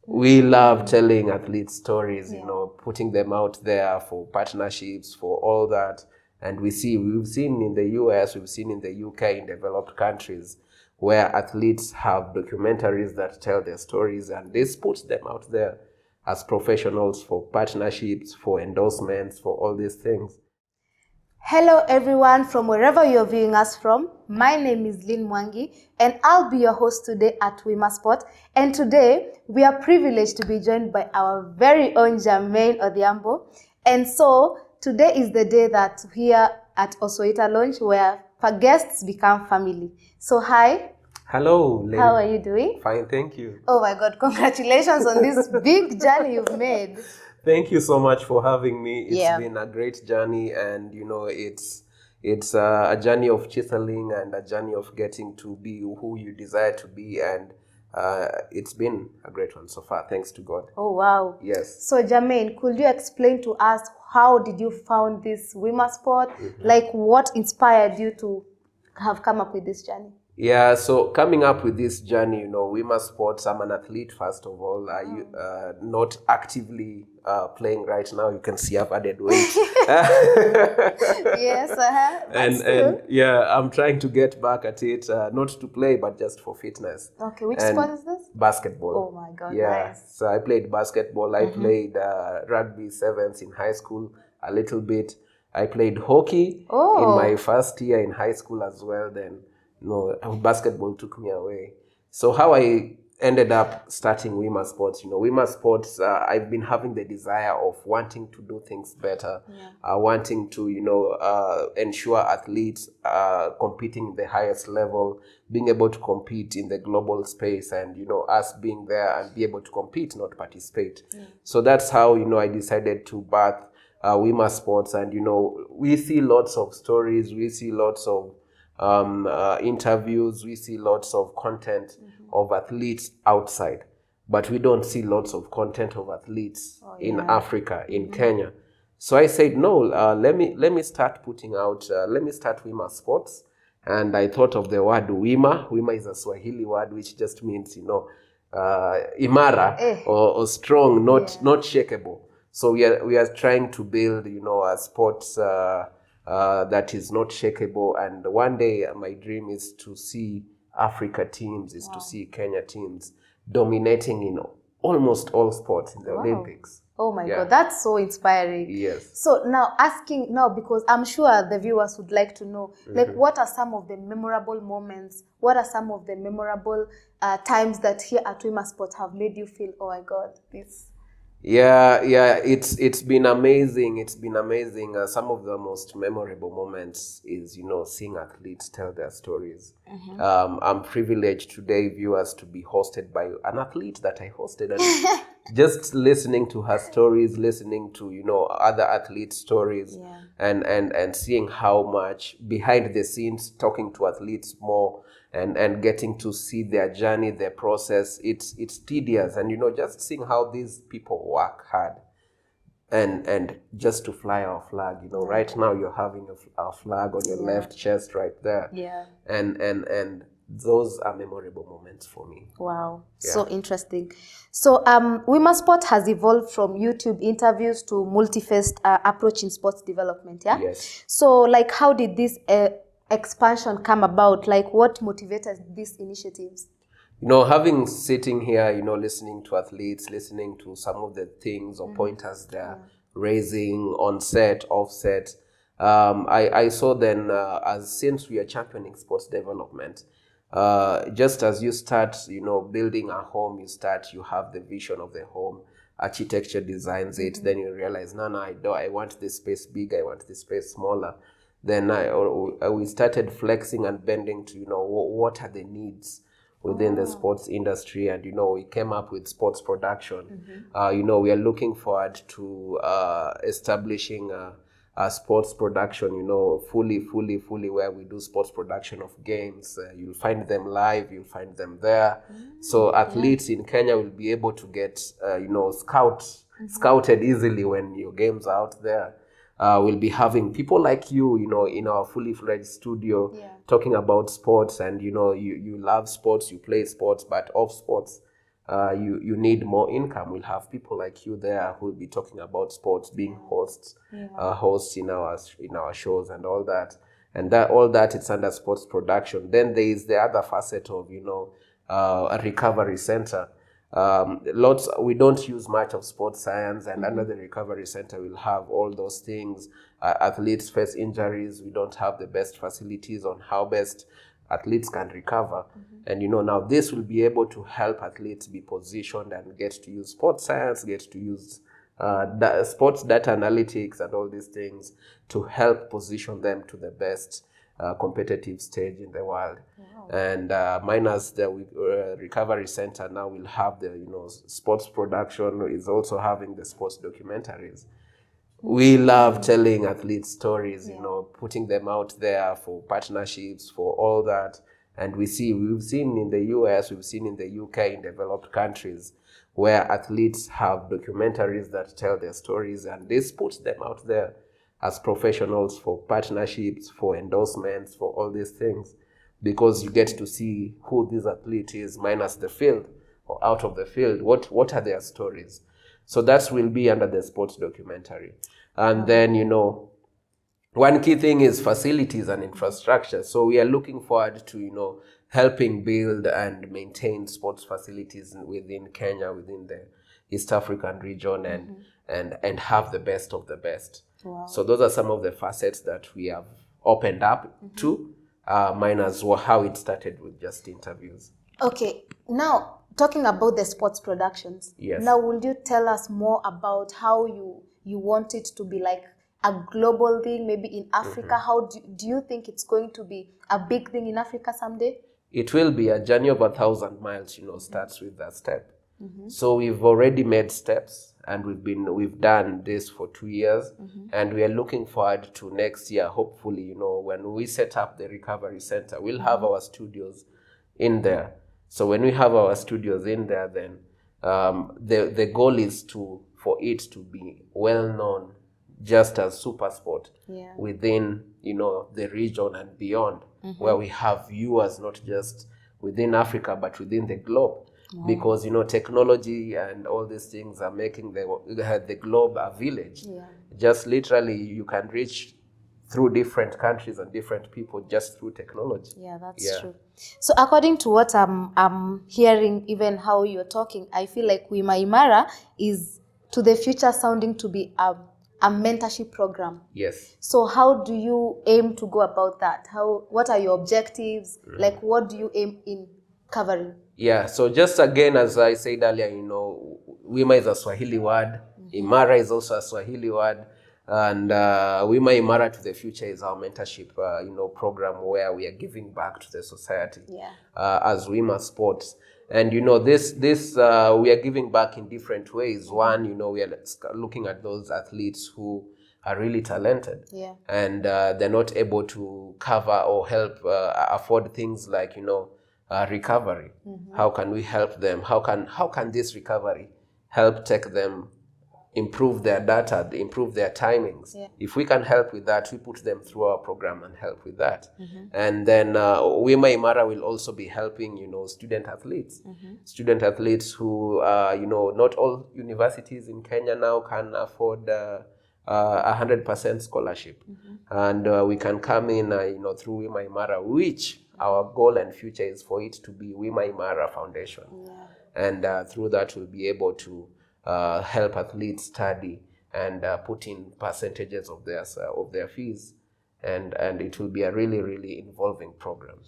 We love telling athletes stories, you know, putting them out there for partnerships, for all that. And we've seen in the US, we've seen in the UK, in developed countries, where athletes have documentaries that tell their stories, and this puts them out there as professionals for partnerships, for endorsements, for all these things. Hello everyone from wherever you're viewing us from. My name is Lynn Mwangi and I'll be your host today at Wima Sports. And today we are privileged to be joined by our very own Germaine Odhiambo. And so today is the day that here at Osoita Lounge where guests become family. So hi. Hello, Lynn. How are you doing? Fine, thank you. Oh my God, congratulations on this big journey you've made. Thank you so much for having me. It's been a great journey, and you know, it's a journey of chiseling and a journey of getting to be who you desire to be, and it's been a great one so far, thanks to God. Oh wow. Yes. So Germaine, could you explain to us how did you found this Wima Sport? Like what inspired you to have come up with this journey? Yeah, so coming up with this journey, you know, Wima Sports, I'm an athlete, first of all. Not actively playing right now. You can see I've added weight. Yes, and yeah, I'm trying to get back at it, not to play, but just for fitness. Okay, which sport is this? Basketball. Oh my God, yeah, nice. So I played basketball. I played rugby sevens in high school a little bit. I played hockey in my first year in high school as well. Then basketball took me away. So how I ended up starting Wima Sports, you know, Wima Sports, I've been having the desire of wanting to do things better, wanting to, you know, ensure athletes competing in the highest level, being able to compete in the global space, and, you know, us being there and be able to compete, not participate. So that's how, you know, I decided to birth Wima Sports. And, you know, we see lots of stories, we see lots of interviews, we see lots of content of athletes outside, but we don't see lots of content of athletes in Africa, in Kenya. So I said, no, let me start putting out, let me start Wima Sports. And I thought of the word Wima. Wima is a Swahili word which just means, you know, imara or strong, not shakeable. So we are trying to build, you know, a sports that is not shakeable. And one day my dream is to see Africa teams, to see Kenya teams dominating in almost all sports in the Olympics. Oh my God, that's so inspiring. Yes. So now because I'm sure the viewers would like to know, like what are some of the memorable moments, what are some of the memorable times that here at Wima Sports have made you feel, oh my God, this... Yeah, it's been amazing. It's been amazing. Some of the most memorable moments is, you know, seeing athletes tell their stories. I'm privileged today, viewers, to be hosted by an athlete that I hosted, and just listening to her stories, listening to, you know, other athletes' stories, and seeing how much behind the scenes, talking to athletes more, and getting to see their journey, their process. It's tedious, and, you know, just seeing how these people work hard and just to fly our flag, you know. Right now you're having a flag on your left chest right there. And those are memorable moments for me. Wow, so interesting. So Wima Sport has evolved from YouTube interviews to multi-faced approach in sports development, Yes. So like how did this expansion come about? Like what motivated these initiatives? You know, sitting here, you know, listening to athletes, listening to some of the things or pointers they're raising on set, off set, I saw then, since we are championing sports development, just as you start, you know, building a home, you have the vision of the home, architecture designs it, then you realize, no, I want this space big, I want this space smaller. Then we started flexing and bending to, you know, what are the needs within the sports industry. And, you know, we came up with sports production. You know, we are looking forward to establishing a sports production, you know, fully, where we do sports production of games. You'll find them live, you'll find them there. So athletes in Kenya will be able to get, you know, scouted easily when your games are out there. We'll be having people like you, you know, in our fully fledged studio talking about sports. And, you know, you love sports, you play sports, but off sports, you need more income. We'll have people like you there who will be talking about sports, being hosts, hosts in our shows and all that. And that all that it's under sports production. Then there is the other facet of a recovery center. We don't use much of sports science, and under the recovery center we'll have all those things. Athletes face injuries. We don't have the best facilities on how best athletes can recover. And now this will be able to help athletes be positioned and get to use sports science, get to use sports data analytics and all these things to help position them to the best competitive stage in the world. And minus the recovery center now will have the sports production, is also having the sports documentaries. We love telling athletes stories, putting them out there for partnerships, for all that. And we've seen in the US, we've seen in the UK, in developed countries, where athletes have documentaries that tell their stories, and this puts them out there as professionals for partnerships, for endorsements, for all these things, because you get to see who this athlete is, minus the field or out of the field. What are their stories? So that will be under the sports documentary. And then, one key thing is facilities and infrastructure. So we are looking forward to, helping build and maintain sports facilities within Kenya, within the East African region, and have the best of the best. Wow. So those are some of the facets that we have opened up to, minus how it started with just interviews. Okay, now talking about the sports productions. Yes. Now, will you tell us more about how you want it to be like a global thing, maybe in Africa? How do you think it's going to be a big thing in Africa someday? It will be. A journey of 1,000 miles, starts with that step. So we've already made steps, and we've done this for 2 years, and we are looking forward to next year. Hopefully, when we set up the recovery center, we'll have our studios in there. So when we have our studios in there, then the goal is for it to be well known, just as super sport within the region and beyond, where we have viewers not just within Africa but within the globe. Because technology and all these things are making the globe a village. Just literally you can reach through different countries and different people just through technology. Yeah, that's true. So according to what I'm hearing, even how you're talking, I feel like Wima Imara is to the future sounding to be a mentorship program. Yes. So how do you aim to go about that? What are your objectives? Like, what do you aim in covering? Yeah, so just again, as I said earlier, Wima is a Swahili word. Imara is also a Swahili word. And Wima Imara to the future is our mentorship, program where we are giving back to the society as Wima Sports. And this we are giving back in different ways. One, we are looking at those athletes who are really talented, and they're not able to cover or help afford things like recovery. How can we help them? How can this recovery help take them, improve their data, improve their timings? If we can help with that, we put them through our program and help with that. And then Wima Imara will also be helping student athletes. Student athletes who not all universities in Kenya now can afford 100% scholarship. And we can come in through Wima Imara, which our goal and future is for it to be Wima Imara Foundation. And through that we'll be able to help athletes study and put in percentages of their fees, and it will be a really, really involving program.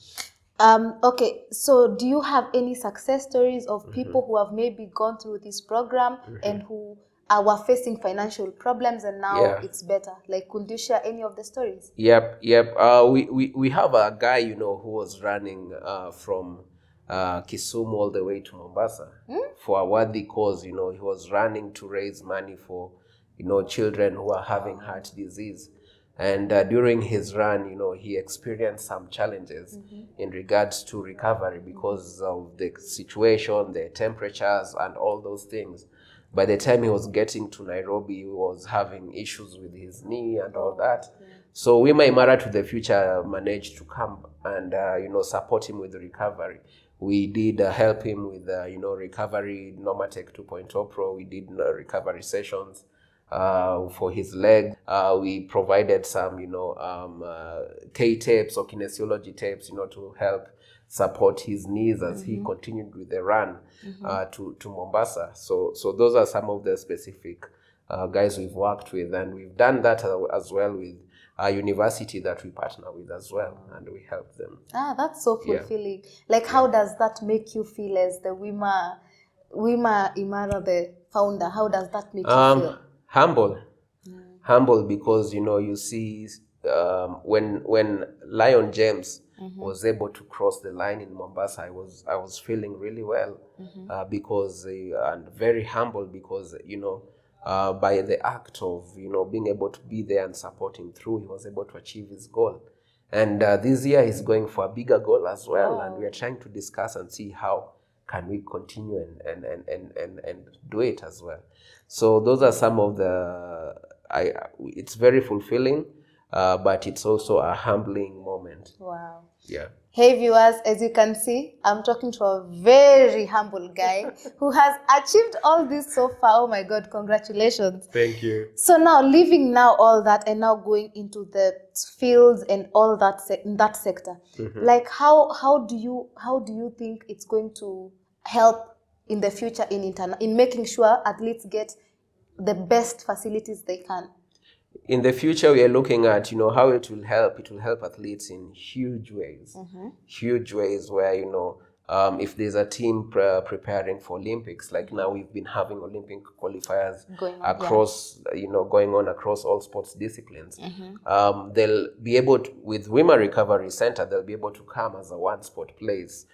Okay, so do you have any success stories of people who have maybe gone through this program and who were facing financial problems and now it's better? Like, could you share any of the stories? Yep. We have a guy who was running from Kisumu all the way to Mombasa for a worthy cause. He was running to raise money for children who are having heart disease. And during his run, he experienced some challenges in regards to recovery because of the situation, the temperatures, and all those things. By the time he was getting to Nairobi, he was having issues with his knee and all that. So Wima Imara to the future managed to come and support him with the recovery. We did help him with, recovery, Normatec 2.0 Pro. We did recovery sessions for his leg. We provided some, K-tapes or kinesiology tapes, to help support his knees as he continued with the run to Mombasa. So those are some of the specific guys we've worked with, and we've done that as well with a university that we partner with as well, and we help them. That's so fulfilling. Like, how does that make you feel as the Wima Imara, the founder? How does that make you feel? Humble because, you see, when Lion James was able to cross the line in Mombasa, I was feeling really well because and very humble because, by the act of, being able to be there and support him through, he was able to achieve his goal. And this year he's going for a bigger goal as well. And we are trying to discuss and see how can we continue and do it as well. So those are some of it's very fulfilling, but it's also a humbling moment. Wow. Yeah. Hey viewers, as you can see, I'm talking to a very humble guy who has achieved all this so far. Oh my God, congratulations. Thank you. So now, leaving now all that and now going into the fields and all that in that sector, like how do you think it's going to help in the future in making sure athletes get the best facilities they can? In the future, we are looking at, how it will help. It will help athletes in huge ways. Huge ways where, if there's a team preparing for Olympics, like now we've been having Olympic qualifiers going on across all sports disciplines. They'll be able to, with Wima Recovery Center, they'll be able to come as a one-spot place,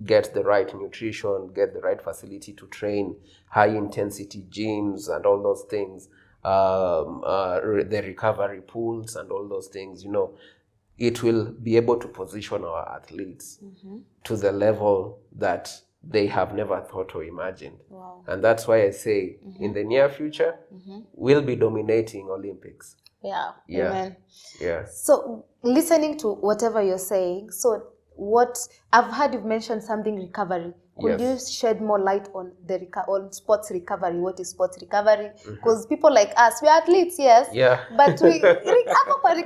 get the right nutrition, get the right facility to train, high-intensity gyms and all those things. The recovery pools and all those things, it will be able to position our athletes to the level that they have never thought or imagined. Wow. And that's why I say in the near future, we'll be dominating Olympics. Yeah. Amen. Yeah. So listening to whatever you're saying, so what I've heard you've mentioned something recovery. Could you shed more light on on sports recovery? What is sports recovery? Because people like us, we're athletes, yes. Yeah. But we recovery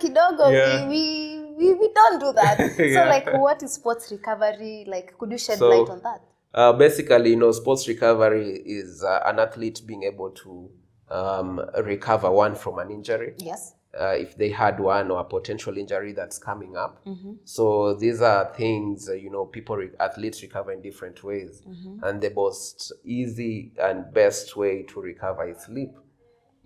kidogo. Yeah. We don't do that. So like, what is sports recovery? Like, could you shed light on that? Basically, sports recovery is an athlete being able to recover one from an injury. Yes. If they had one or a potential injury that's coming up. So these are things, athletes recover in different ways. And the most easy and best way to recover is sleep.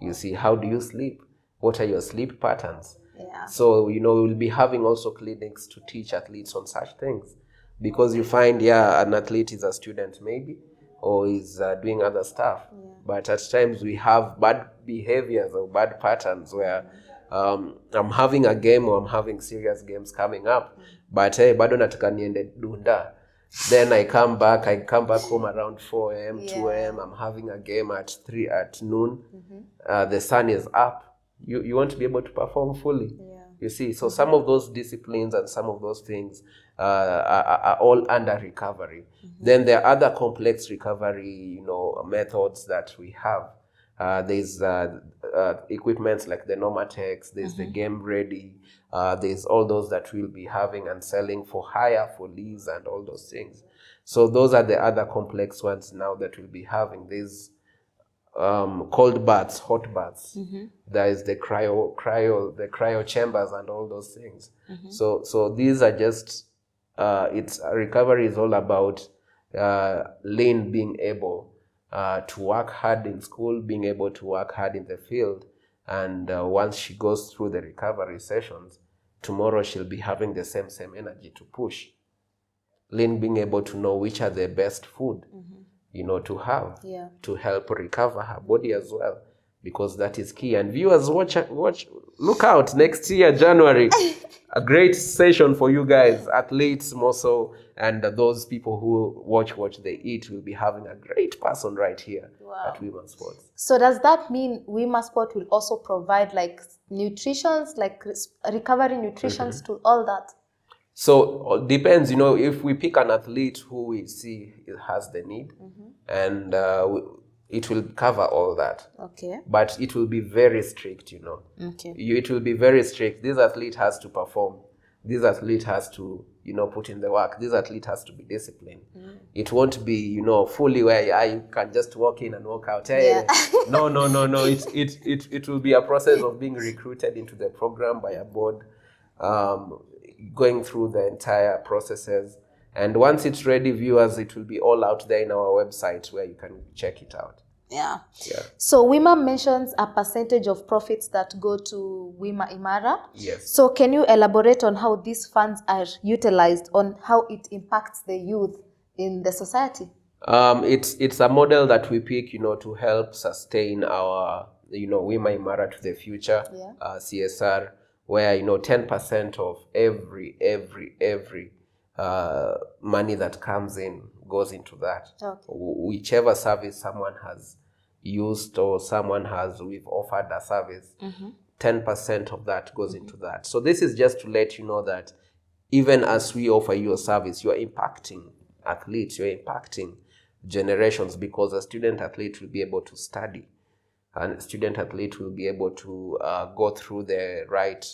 You see, how do you sleep? What are your sleep patterns? Yeah. So, we'll be having also clinics to teach athletes on such things. Because you find, an athlete is a student maybe, or is doing other stuff. Yeah. But at times we have bad behaviors or bad patterns where I'm having a game or I'm having serious games coming up, but bado nataka niende dunda. Then I come back home around 4 a.m., 2 a.m. I'm having a game at noon. The sun is up. You want to be able to perform fully. Yeah. You see, so some of those disciplines and some of those things are all under recovery. Then there are other complex recovery, methods that we have. There's equipments like the Normatex, there's the Game Ready, there's all those that we'll be having and selling for hire, for lease, and all those things. So those are the other complex ones now that we'll be having. There's cold baths, hot baths. There is the cryo chambers and all those things. So these are just recovery is all about Lynn being able to work hard in school, being able to work hard in the field, and once she goes through the recovery sessions, tomorrow she'll be having the same energy to push. Lynn being able to know which are the best food, to have, to help recover her body as well, because that is key. And viewers, watch, look out, next year, January, a great session for you guys, athletes more so, and those people who watch what they eat will be having a great person right here at Wima Sports. So does that mean Wima Sport will also provide like nutritions, like recovery nutritions to all that? So it depends, if we pick an athlete who we see has the need, and it will cover all that. Okay. But it will be very strict, Okay. It will be very strict. This athlete has to perform. This athlete has to, put in the work. This athlete has to be disciplined. It won't be, fully where you can just walk in and walk out. Hey, no. It will be a process of being recruited into the program by a board, going through the entire processes. And once it's ready, viewers, it will be all out there in our website where you can check it out. Yeah. Yeah. So Wima mentions a percentage of profits that go to Wima Imara. Yes. So can you elaborate on how these funds are utilized, on how it impacts the youth in the society? It's a model that we pick, to help sustain our, Wima Imara to the future, CSR, where, 10% of every money that comes in goes into that. Okay. Whichever service someone has used or we've offered a service, 10% of that goes into that. So this is just to let you know that even as we offer you a service, you're impacting athletes, you're impacting generations, because a student athlete will be able to study, and a student athlete will be able to go through the right,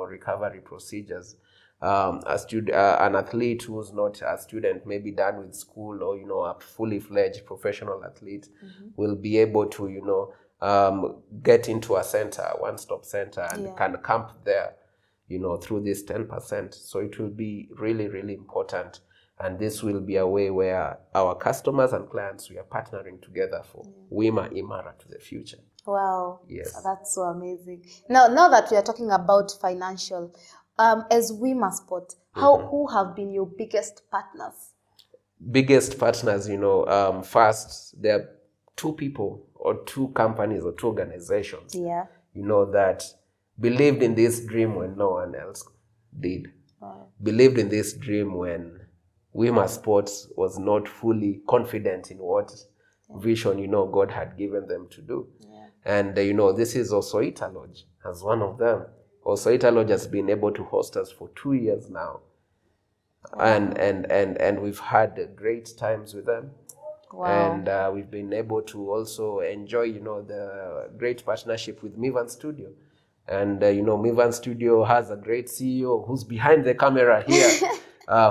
recovery procedures. An athlete who's not a student, maybe done with school, or a fully fledged professional athlete, will be able to get into a center, one-stop center, and can camp there, through this 10%. So it will be really, really important, and this will be a way where our customers and clients, we are partnering together for Wima Imara to the future. Wow. Yes, that's so amazing. Now that we are talking about financial, as Wima Sports, who have been your biggest partners? Biggest partners, first, there are two people or two companies or two organizations, that believed in this dream when no one else did. Wow. Believed in this dream when Wima Sports was not fully confident in what vision, God had given them to do. And, this is Osoita Lodge as one of them. Osoita Lodge has been able to host us for 2 years now. And we've had great times with them. Wow. And we've been able to also enjoy, the great partnership with Mivan Studio. And, Mivan Studio has a great CEO who's behind the camera here,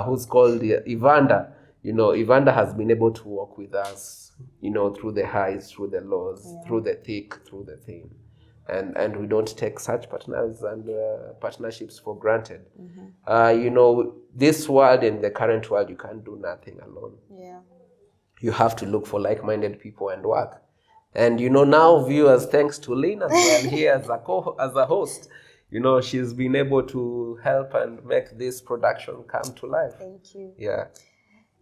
who's called Evander. Evander has been able to work with us, through the highs, through the lows, through the thick, through the thin. And we don't take such partners and partnerships for granted. This world and the current world, you can't do nothing alone. Yeah. You have to look for like-minded people and work. And now, viewers, thanks to Lynn as well here as a host, she's been able to help and make this production come to life. Thank you. Yeah.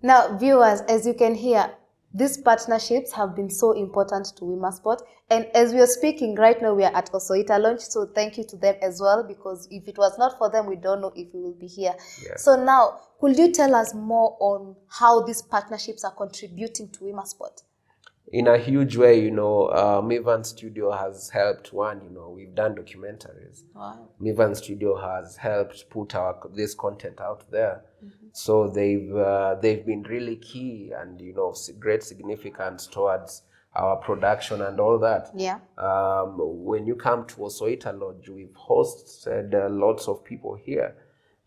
Now, viewers, as you can hear, these partnerships have been so important to Wima Sport. And as we are speaking right now, we are at Osoita launch. So thank you to them as well, because if it was not for them, we don't know if we will be here. Yeah. So now, could you tell us more on how these partnerships are contributing to Wima Sport? In a huge way, Mivan Studio has helped. We've done documentaries. Wow. Mivan Studio has helped put this content out there. So they've been really key and, great significance towards our production and all that. Yeah. When you come to Osoita Lodge, we've hosted lots of people here.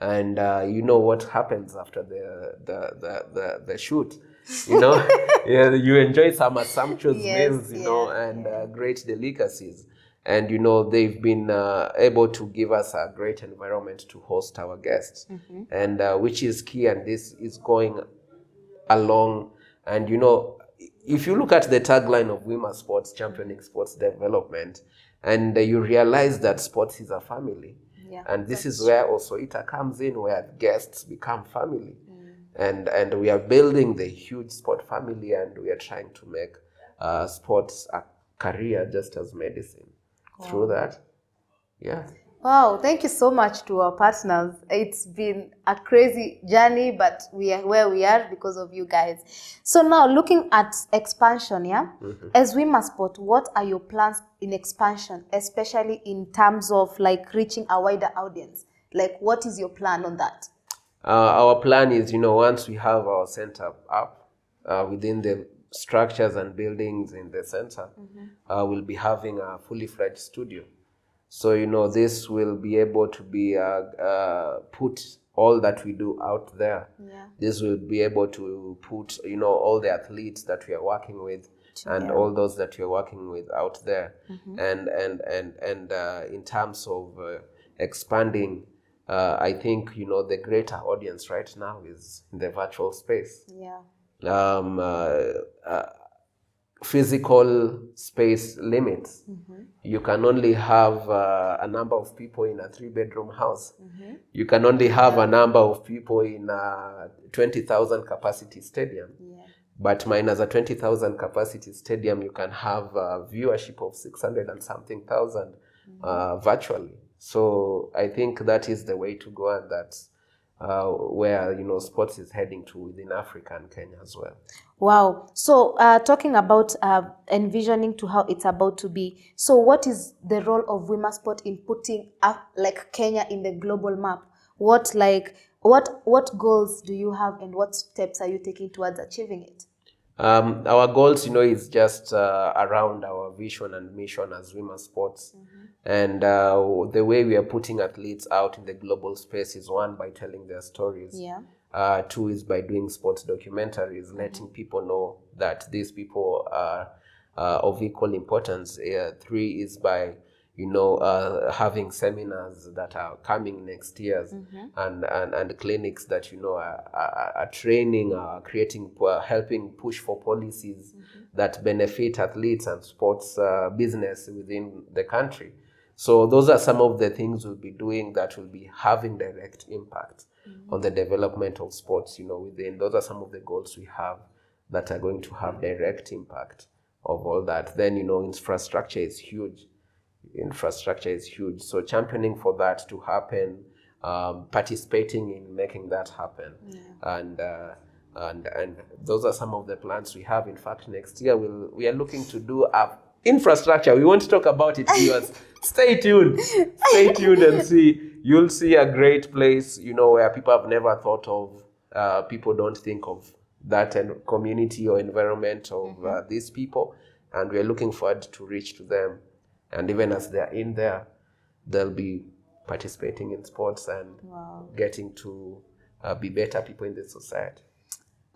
And what happens after the shoot. You enjoy some sumptuous meals, and great delicacies. And, they've been able to give us a great environment to host our guests, and which is key. And this is going along. And, if you look at the tagline of Wima Sports, championing sports development, and you realize that sports is a family. Yeah, and this is where Osoita comes in, where guests become family. And we are building the huge sport family, and we are trying to make sports a career just as medicine. Through that. Yeah. Wow, thank you so much to our partners. It's been a crazy journey, but we are where we are because of you guys. So now, looking at expansion, as Wima Sport, what are your plans in expansion, especially in terms of like reaching a wider audience? Like, what is your plan on that? Our plan is, once we have our center up within the structures and buildings in the center, we'll be having a fully fledged studio. So, this will be able to be put all that we do out there. Yeah. This will be able to put, all the athletes that we are working with and all those that we're working with out there. And in terms of expanding, I think, the greater audience right now is in the virtual space. Yeah. Physical space limits. You can only have a number of people in a 3-bedroom house. You can only have a number of people in a 20,000 capacity stadium. Yeah. But minus a 20,000 capacity stadium, you can have a viewership of 600 and something thousand virtually. So I think that is the way to go, and that's where sports is heading to within Africa and Kenya as well. Wow. So talking about envisioning to how it's about to be. So what is the role of Wima Sport in putting like Kenya in the global map? What goals do you have, and what steps are you taking towards achieving it? Our goals, is just around our vision and mission as Wima Sports. And the way we are putting athletes out in the global space is, one, by telling their stories. Yeah. Two is by doing sports documentaries, letting people know that these people are of equal importance. Three is by having seminars that are coming next year, and clinics that are training, creating, helping push for policies that benefit athletes and sports business within the country. So those are some of the things we'll be doing that will be having direct impact on the development of sports. Within those are some of the goals we have that are going to have direct impact of all that. Then infrastructure is huge. So championing for that to happen, participating in making that happen, and those are some of the plans we have. In fact, next year we are looking to do infrastructure. We won't talk about it, viewers. Stay tuned and see. You'll see a great place, where people have never thought of. People don't think of that community or environment of these people, and we are looking forward to reach to them. And even as they're in there, they'll be participating in sports and getting to be better people in the society.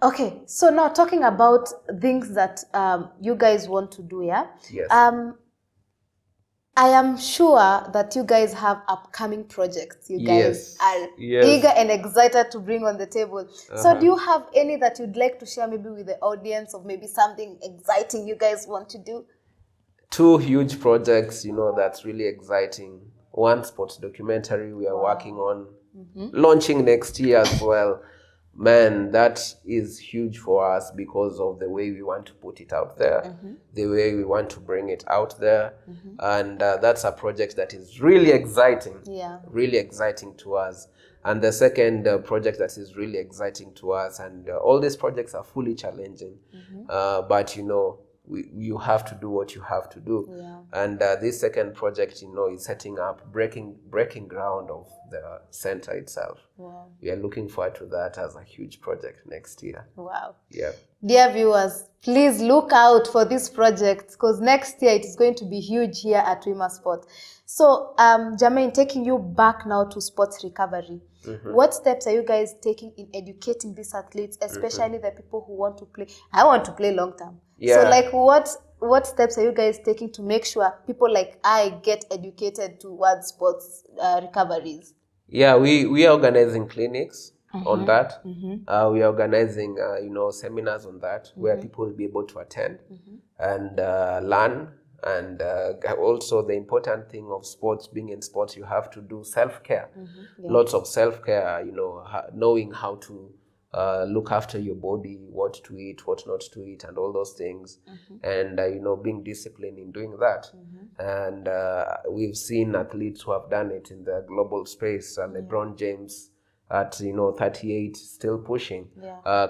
Okay, so now talking about things that you guys want to do, yeah? Yes. I am sure that you guys have upcoming projects you guys are eager and excited to bring on the table. So do you have any that you'd like to share maybe with the audience, of maybe something exciting you guys want to do? 2 huge projects, that's really exciting. One, sports documentary we are working on, launching next year as well. Man, that is huge for us because of the way we want to put it out there, the way we want to bring it out there. And that's a project that is really exciting, really exciting to us. And the second project that is really exciting to us, and all these projects are fully challenging, but you have to do what you have to do. And this second project, is setting up, breaking ground of the center itself. We are looking forward to that as a huge project next year. Wow. Yeah. Dear viewers, please look out for this project, because next year it is going to be huge here at Wima Sport. So, Germaine, taking you back now to sports recovery. What steps are you guys taking in educating these athletes, especially the people who want to play? I want to play long term. Yeah. So, like, what steps are you guys taking to make sure people like I get educated towards sports recoveries? Yeah, we are organizing clinics on that. We are organizing, seminars on that, where people will be able to attend and learn. And also the important thing of sports, being in sports, you have to do self-care. Lots of self-care, knowing how to look after your body, what to eat, what not to eat, and all those things. And, being disciplined in doing that. And we've seen athletes who have done it in the global space. LeBron James at 38 still pushing,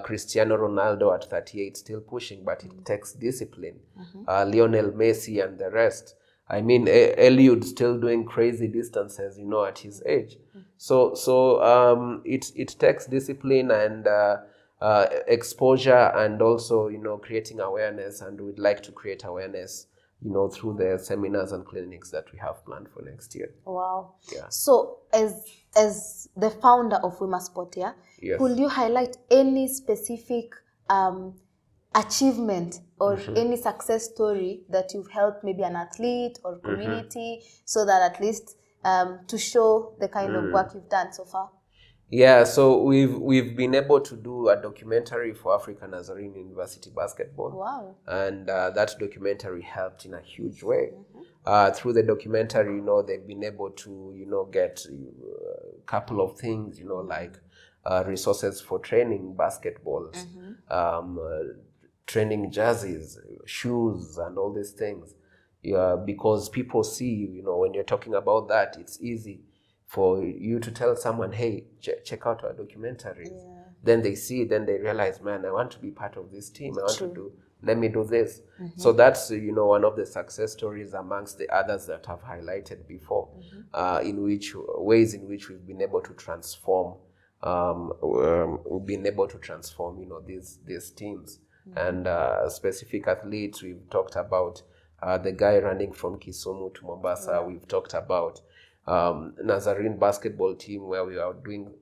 Cristiano Ronaldo at 38 still pushing, but it takes discipline. Lionel Messi and the rest. I mean, Eliud still doing crazy distances, you know, at his age. So it takes discipline and exposure, and also, you know, creating awareness. And we'd like to create awareness, you know, through the seminars and clinics that we have planned for next year. Wow. Yeah. So as the founder of Wima Sport, yeah, Yes. could you highlight any specific achievement or any success story that you've helped maybe an athlete or community, so that at least to show the kind of work you've done so far? Yeah, so we've been able to do a documentary for African Nazarene University basketball. Wow. And that documentary helped in a huge way. Through the documentary, you know, they've been able to, you know, get a couple of things, you know, like resources for training basketballs, training jerseys, shoes, and all these things. Yeah, because people see, you know, when you're talking about that, it's easy for you to tell someone, hey, check out our documentary. Yeah. Then they see it, then they realize, man, I want to be part of this team. I want to do, let me do this. So that's, you know, one of the success stories amongst the others that I've highlighted before, in which ways in which we've been able to transform, you know, these teams. And specific athletes, we've talked about the guy running from Kisumu to Mombasa. We've talked about Nazarene basketball team, where we are doing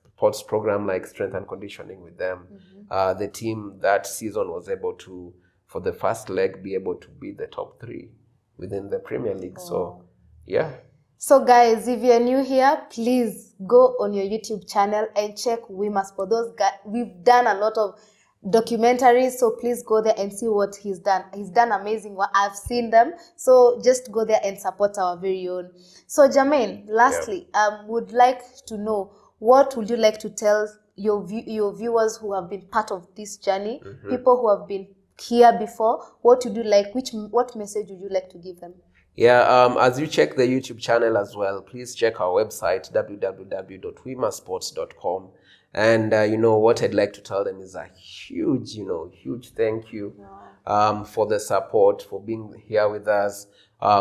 sports program like strength and conditioning with them. The team that season was able to, for the first leg, be able to be the top 3 within the Premier League. So, yeah. So guys, if you're new here, please go on your YouTube channel and check Wima Sports. Those guys, we've done a lot of documentaries, so please go there and see what he's done. He's done amazing work. I've seen them, so just go there and support our very own. So Germaine, lastly, would like to know, what would you like to tell your viewers who have been part of this journey, people who have been here before? What would you like? What message would you like to give them? Yeah, as you check the YouTube channel as well, please check our website, www.wimasports.com. And, you know, what I'd like to tell them is a huge thank you for the support, for being here with us,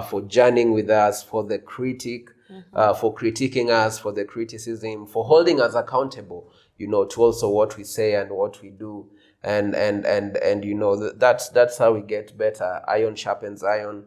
for journeying with us, for the critique, for critiquing us, for the criticism, for holding us accountable, you know, to also what we say and what we do. And you know, that's how we get better. Iron sharpens iron.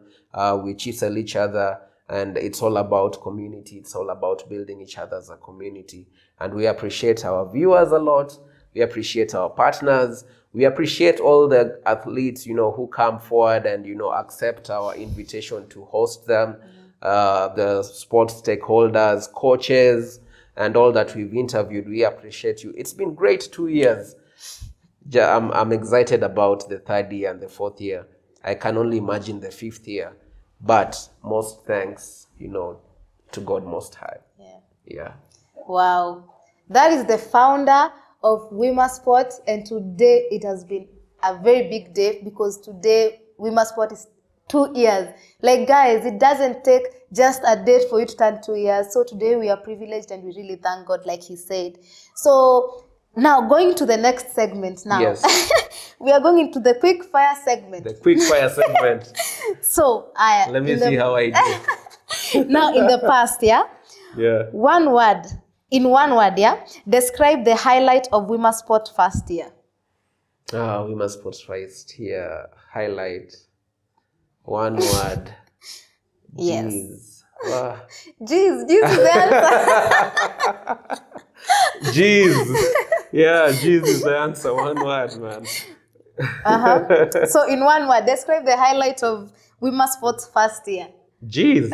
We chisel each other. And it's all about community. It's all about building each other as a community. And we appreciate our viewers a lot. We appreciate our partners. We appreciate all the athletes, you know, who come forward and, you know, accept our invitation to host them. The sports stakeholders, coaches, and all that we've interviewed. We appreciate you. It's been great 2 years. I'm excited about the 3rd year and the 4th year. I can only imagine the 5th year. But most thanks, you know, to God Most High. Yeah. Wow. That is the founder of Wima Sports. And today it has been a very big day, because today Wima Sports is 2 years. Like, guys, it doesn't take just a date for you to turn 2 years. So today we are privileged and we really thank God, like he said. So now going to the next segment now. Yes. We are going into the quick fire segment. The quick fire segment. So let me see how I do. Now, in the past, yeah? Yeah. In one word, yeah? Describe the highlight of Wima Sports first year. Wima Sports first year. Highlight. One word. Yes. Jeez. Jeez is the answer. Jeez. Yeah, jeez is the answer. One word, man. So in one word, describe the highlight of Wima Sports first year. Jeez.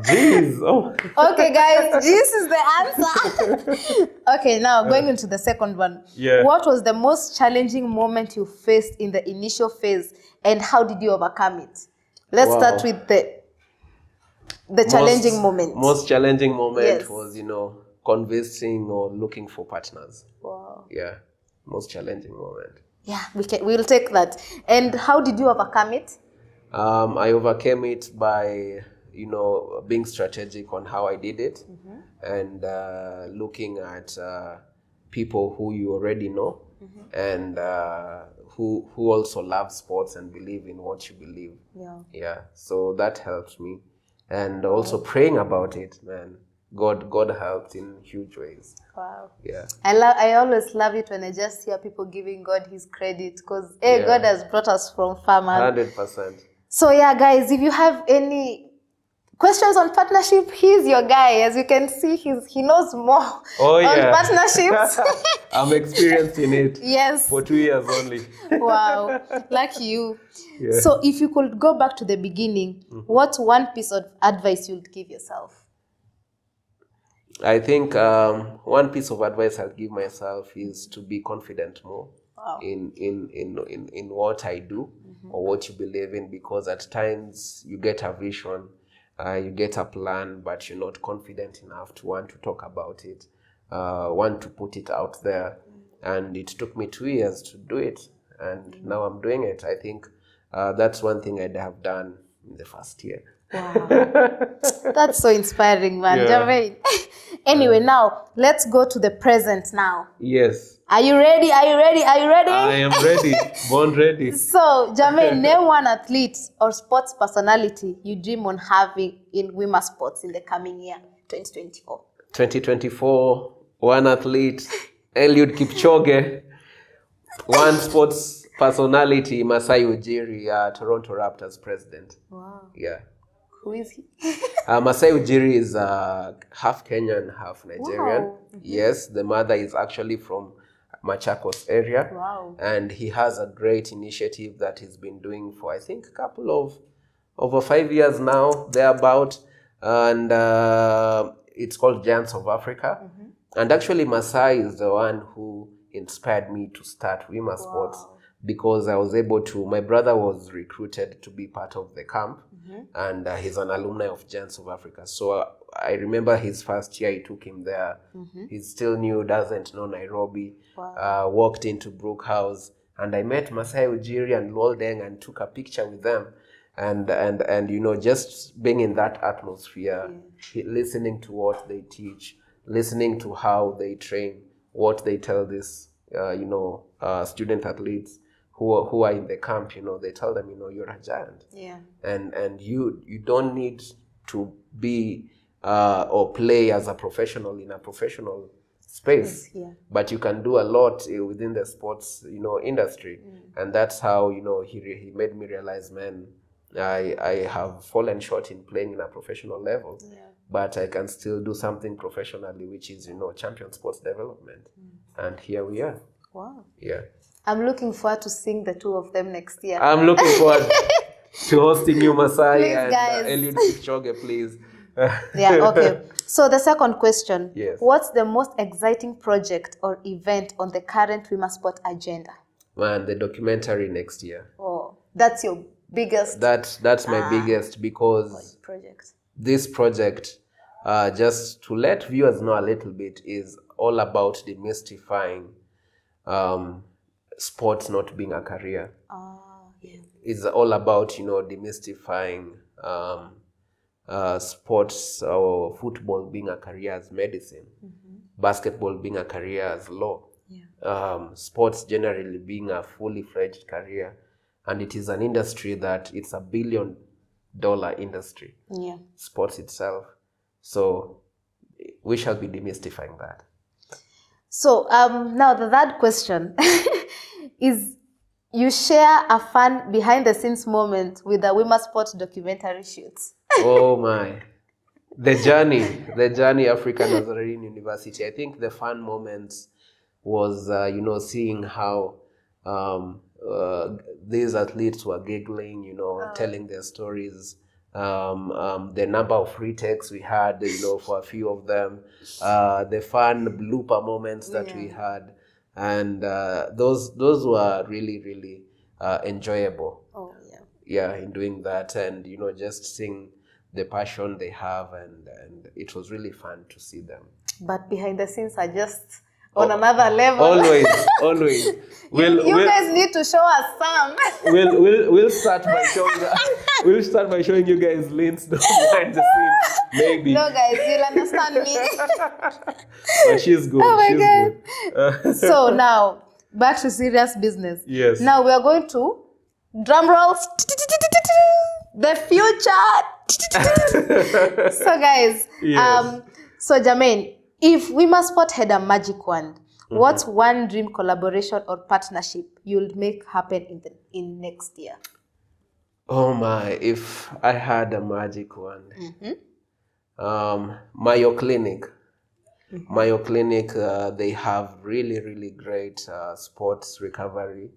Jeez. Oh. Okay, guys, this is the answer. Okay, now going into the second one. Yeah. What was the most challenging moment you faced in the initial phase, and how did you overcome it? Let's start with the challenging moment. Most challenging moment, yes, was, you know, convincing or looking for partners. Wow. Yeah. Most challenging moment. Yeah, we'll take that. And how did you overcome it? I overcame it by, you know, being strategic on how I did it, and looking at people who you already know, and who also love sports and believe in what you believe. Yeah. So that helped me, and also praying about it, man. God helped in huge ways. Wow. Yeah. I always love it when I just hear people giving God his credit, because God has brought us from far, man. 100%. So yeah, guys, if you have any questions on partnership, he's your guy. As you can see, he knows more on partnerships. I'm experienced in it. Yes. For 2 years only. Wow. Lucky you. Yeah. So if you could go back to the beginning, what's one piece of advice you'd give yourself? I think one piece of advice I'll give myself is to be confident more in what I do or what you believe in, because at times you get a vision, you get a plan, but you're not confident enough to want to talk about it, want to put it out there. And it took me 2 years to do it, and now I'm doing it. I think that's one thing I'd have done in the first year. Wow. That's so inspiring, man. Germaine. Anyway, now let's go to the present now. Yes. Are you ready? Are you ready? Are you ready? I am ready. Born ready. So, Germaine, name one athlete or sports personality you dream on having in Wima Sports in the coming year, 2024. 2024, one athlete, Eliud Kipchoge. One sports personality, Masai Ujiri, Toronto Raptors president. Wow. Yeah. Who is he? Masai Ujiri is half Kenyan, half Nigerian. Wow. Yes, the mother is actually from Machakos area. Wow. And he has a great initiative that he's been doing for, I think, a couple of, over 5 years now, thereabout. And it's called Giants of Africa. And actually, Masai is the one who inspired me to start Wima Sports, because I was able to, my brother was recruited to be part of the camp, and he's an alumni of Giants of Africa. So I remember his first year, I took him there. He's still new, doesn't know Nairobi. Walked into Brook House, and I met Masai Ujiri and Loldeng and took a picture with them. And you know, just being in that atmosphere, listening to what they teach, listening to how they train, what they tell these, student athletes who are in the camp, they tell them, you're a giant. Yeah. And you don't need to be or play as a professional in a professional space, but you can do a lot within the sports, industry. And that's how, he made me realize, man, I have fallen short in playing in a professional level, but I can still do something professionally, which is, champion sports development. And here we are. Wow. Yeah. I'm looking forward to seeing the two of them next year. I'm looking forward to hosting you, Masai, please, and guys. Eliud Kipchoge, please. Yeah, okay. So the second question. Yes. What's the most exciting project or event on the current Wima Sport agenda? Man, the documentary next year. Oh, that's your biggest? That's my biggest, because project. This project, just to let viewers know a little bit, is all about demystifying sports not being a career. It's all about, demystifying sports or football being a career as medicine, basketball being a career as law, sports generally being a fully fledged career. And it is an industry that it's $1 billion industry, sports itself. So we shall be demystifying that. So now the third question is, you share a fun behind the scenes moment with the Wima Sports documentary shoots. Oh my. The journey African Nazarene University. I think the fun moments was, seeing how these athletes were giggling, telling their stories. The number of retakes we had, for a few of them, the fun blooper moments that we had, and those were really, really enjoyable. Oh in doing that, and just seeing the passion they have, and it was really fun to see them. But behind the scenes are just on another level. Always. You guys need to show us some. We'll start by showing you guys links behind the scenes. Maybe. No, guys, you'll understand me. But she's good. Oh my God. Good. So now, back to serious business. Yes. Now we are going to drum rolls. The future. So guys, Yes. so Germaine, if Wima Sports had a magic wand, what's one dream collaboration or partnership you'll make happen in next year? Oh my, if I had a magic wand. Mayo Clinic. Mayo Clinic, they have really, really great sports recovery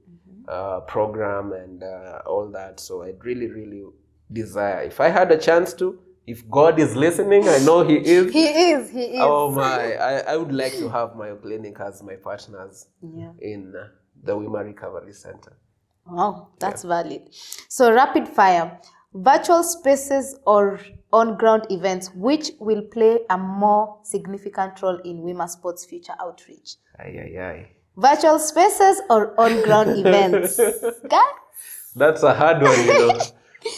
program and all that. So I'd really, really desire, if I had a chance to, if God is listening, I know He is. He is. Oh my, I would like to have Mayo Clinic as my partners in the Wima Recovery Center. Wow, that's valid. So rapid fire, virtual spaces or on-ground events, which will play a more significant role in Wima Sports' future outreach? Virtual spaces or on-ground events? Guys? That's a hard one, you know.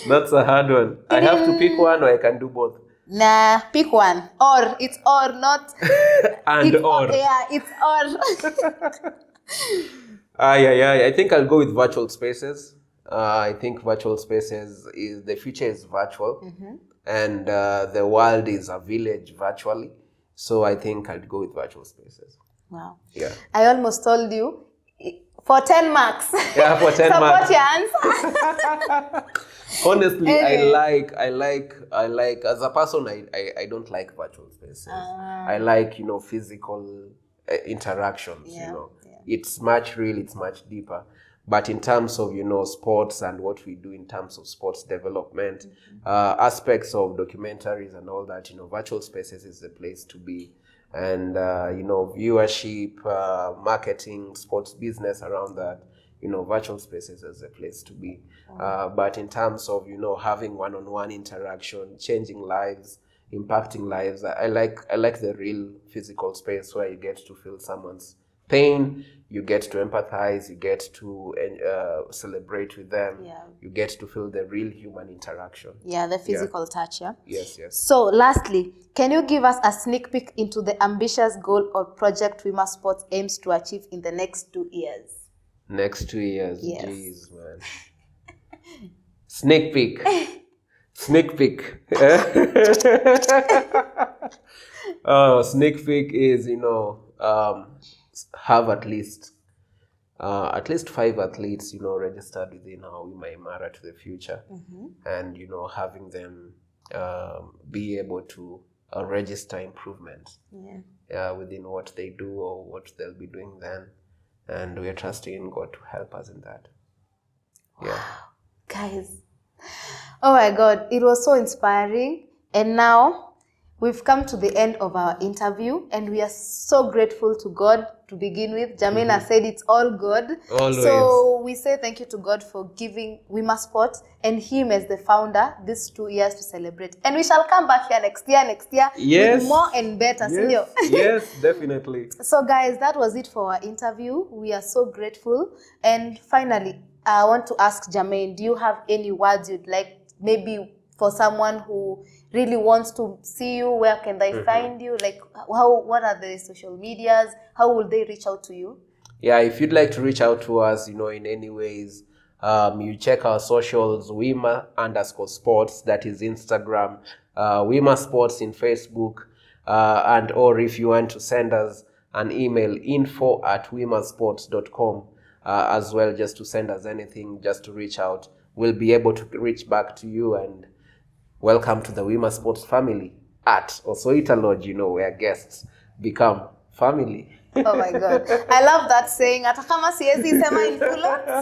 That's a hard one. I have to pick one, or I can do both. Nah, pick one. Or, it's or, not. And it's or. Yeah, it's or. I think I'll go with virtual spaces. I think virtual spaces the future is virtual, and the world is a village virtually. So I think I'll go with virtual spaces. Wow. Yeah. I almost told you for 10 marks. Yeah, for 10 marks. Support your answer. Honestly, I like as a person, I don't like virtual spaces. I like, physical interactions, It's much deeper. But in terms of, sports and what we do in terms of sports development, aspects of documentaries and all that, virtual spaces is the place to be. And, viewership, marketing, sports business around that, virtual spaces is the place to be. But in terms of, having one-on-one interaction, changing lives, impacting lives, I like the real physical space where you get to feel someone's pain, you get to empathize, you get to celebrate with them, you get to feel the real human interaction. Yeah, the physical touch, Yes. So lastly, can you give us a sneak peek into the ambitious goal or project Wima Sports aims to achieve in the next 2 years? Next 2 years? Yes. Jeez, man. Sneak peek. Sneak peek. Sneak peek is, have at least 5 athletes, registered within our Wima Imara to the future, and having them be able to register improvements within what they do or what they'll be doing then, and we're trusting in God to help us in that. Guys, oh my God, it was so inspiring. And now we've come to the end of our interview, and we are so grateful to God to begin with. Germaine said it's all God. Always. So we say thank you to God for giving Wima Sports and him as the founder these 2 years to celebrate. And we shall come back here next year with more and better. Yes, definitely. So guys, that was it for our interview. We are so grateful. And finally, I want to ask Germaine, do you have any words you'd like, maybe for someone who really wants to see you? Where can they find you? Like, what are the social medias? How will they reach out to you? Yeah, if you'd like to reach out to us, in any ways, you check our socials, Wima_sports, that is Instagram, Wima Sports in Facebook, and or if you want to send us an email, info@wimasports.com, as well, just to send us anything, just to reach out. We'll be able to reach back to you, and welcome to the Wima Sports family at Osoita Lodge, where guests become family. Oh my God. I love that saying. So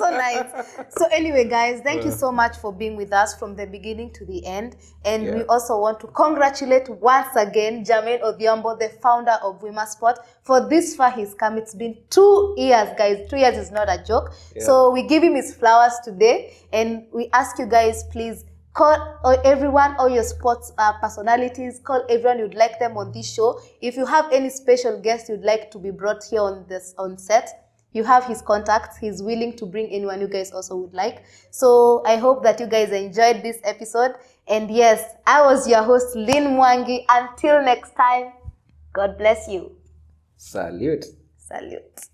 nice. So anyway, guys, thank you so much for being with us from the beginning to the end. And we also want to congratulate once again Germaine Odhiambo, the founder of Wima Sports. For this far he's come. It's been 2 years, guys. 2 years is not a joke. So we give him his flowers today. And we ask you guys, please, call everyone, all your sports personalities, call everyone you'd like them on this show. If you have any special guests you'd like to be brought here on set, you have his contacts. He's willing to bring anyone you guys also would like. So I hope that you guys enjoyed this episode. And yes, I was your host, Lynn Mwangi. Until next time, God bless you. Salute. Salute.